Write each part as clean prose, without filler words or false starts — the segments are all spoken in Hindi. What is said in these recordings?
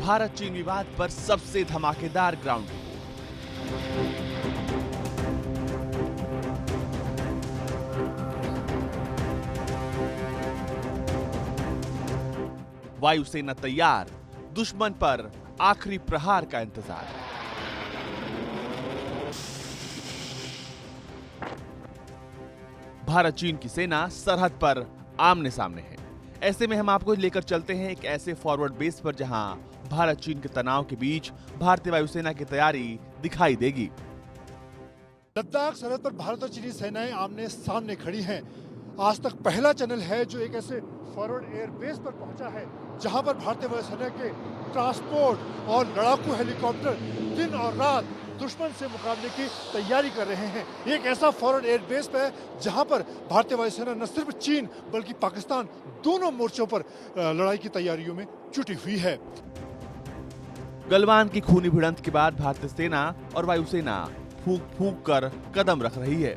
भारत चीन विवाद पर सबसे धमाकेदार ग्राउंड रिपोर्ट। वायुसेना तैयार, दुश्मन पर आखिरी प्रहार का इंतजार। भारत चीन की सेना सरहद पर आमने सामने है। ऐसे में हम आपको लेकर चलते हैं एक ऐसे फॉरवर्ड बेस पर जहां भारत चीन के तनाव के बीच भारतीय वायुसेना की तैयारी दिखाई देगी। लद्दाख सरहद पर भारत और चीनी सेनाएं आमने सामने खड़ी हैं। आज तक पहला चैनल है जो एक ऐसे फॉरवर्ड एयर बेस पर पहुंचा है जहां पर भारतीय वायुसेना के ट्रांसपोर्ट और लड़ाकू हेलीकॉप्टर दिन और रात दुश्मन से मुकाबले की तैयारी कर रहे हैं। एक ऐसा फॉरवर्ड एयर बेस पर जहां पर भारतीय वायुसेना न सिर्फ चीन बल्कि पाकिस्तान दोनों मोर्चों पर लड़ाई की तैयारियों में जुटी हुई है। गलवान की खूनी भिड़ंत के बाद भारतीय सेना और वायुसेना फूंक फूंक कर कदम रख रही है।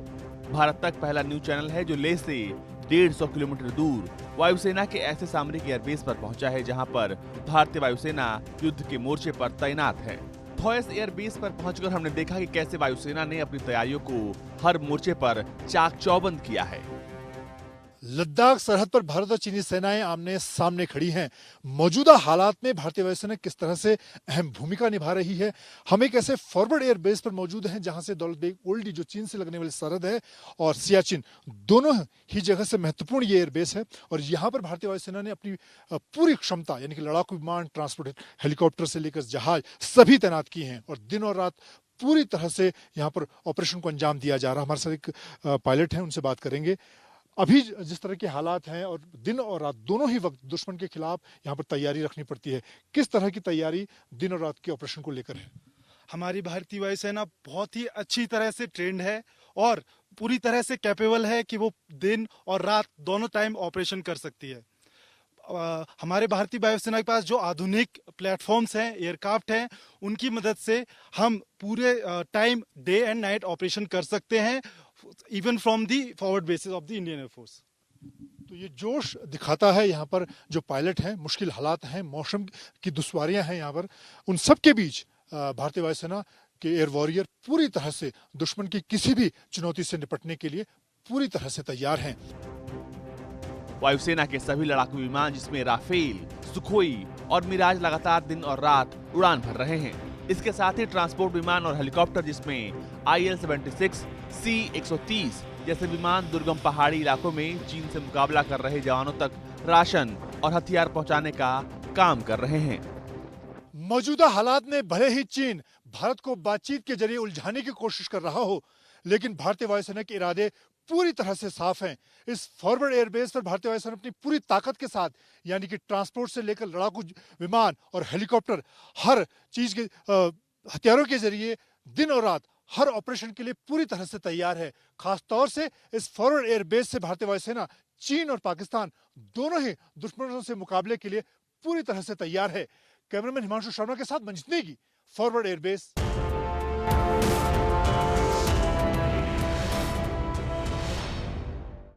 भारत तक पहला न्यूज चैनल है जो लेह से 150 किलोमीटर दूर वायुसेना के ऐसे सामरिक एयरबेस पर पहुंचा है जहां पर भारतीय वायुसेना युद्ध के मोर्चे पर तैनात है। थॉयस एयरबेस पर पहुंचकर हमने देखा कि कैसे वायुसेना ने अपनी तैयारियों को हर मोर्चे पर चाक चौबंद किया है। लद्दाख सरहद पर भारत और चीनी सेनाएं आमने सामने खड़ी हैं। मौजूदा हालात में भारतीय वायुसेना किस तरह से अहम भूमिका निभा रही है। हम एक ऐसे फॉरवर्ड एयर बेस पर मौजूद हैं जहां से दौलत बेग ओल्डी जो चीन से लगने वाली सरहद है और सियाचिन दोनों ही जगह से महत्वपूर्ण ये एयर बेस है और यहाँ पर भारतीय वायुसेना ने अपनी पूरी क्षमता यानी कि लड़ाकू विमान, ट्रांसपोर्ट हेलीकॉप्टर से लेकर जहाज सभी तैनात किए हैं और दिन और रात पूरी तरह से यहाँ पर ऑपरेशन को अंजाम दिया जा रहा है। हमारे साथ एक पायलट है, उनसे बात करेंगे। अभी जिस तरह के हालात हैं और दिन और रात दोनों ही वक्त दुश्मन के खिलाफ यहाँ पर तैयारी रखनी पड़ती है, किस तरह की तैयारी दिन और रात के ऑपरेशन को लेकर है? हमारी भारतीय वायुसेना बहुत ही अच्छी तरह से ट्रेंड है और पूरी तरह से कैपेबल है कि वो दिन और रात दोनों टाइम ऑपरेशन कर सकती है। हमारे भारतीय वायुसेना के पास जो आधुनिक प्लेटफॉर्म्स हैं, एयरक्राफ्ट हैं, उनकी मदद से हम पूरे time day and night operation कर सकते हैं, even from the forward basis of the Indian air force. तो ये जोश दिखाता है यहाँ पर जो पायलट हैं, मुश्किल हालात हैं, मौसम की दुश्वारियां हैं यहाँ पर, उन सब के बीच भारतीय वायुसेना के एयर वॉरियर पूरी तरह से दुश्मन की किसी भी चुनौती से निपटने के लिए पूरी तरह से तैयार हैं। वायुसेना के सभी लड़ाकू विमान जिसमें राफेल, सुखोई और मिराज लगातार दिन और रात उड़ान भर रहे हैं। इसके साथ ही ट्रांसपोर्ट विमान और हेलीकॉप्टर जिसमें IL-76, C-130 जैसे विमान दुर्गम पहाड़ी इलाकों में चीन से मुकाबला कर रहे जवानों तक राशन और हथियार पहुंचाने का काम कर रहे हैं। मौजूदा हालात में भले ही चीन भारत को बातचीत के जरिए उलझाने की कोशिश कर रहा हो, लेकिन भारतीय वायुसेना के इरादे पूरी तरह से साफ हैं। इस फॉरवर्ड एयरबेस पर भारतीय वायुसेना अपनी पूरी ताकत के साथ यानी कि ट्रांसपोर्ट से लेकर लड़ाकू विमान और हेलीकॉप्टर हर चीज के हथियारों के जरिए दिन और रात हर ऑपरेशन के लिए पूरी तरह से तैयार है। खास तौर से इस फॉरवर्ड एयरबेस से भारतीय वायुसेना चीन और पाकिस्तान दोनों ही दुश्मनों से मुकाबले के लिए पूरी तरह से तैयार है। कैमरामैन हिमांशु शर्मा के साथ मंजित नेगी, फॉरवर्ड एयरबेस।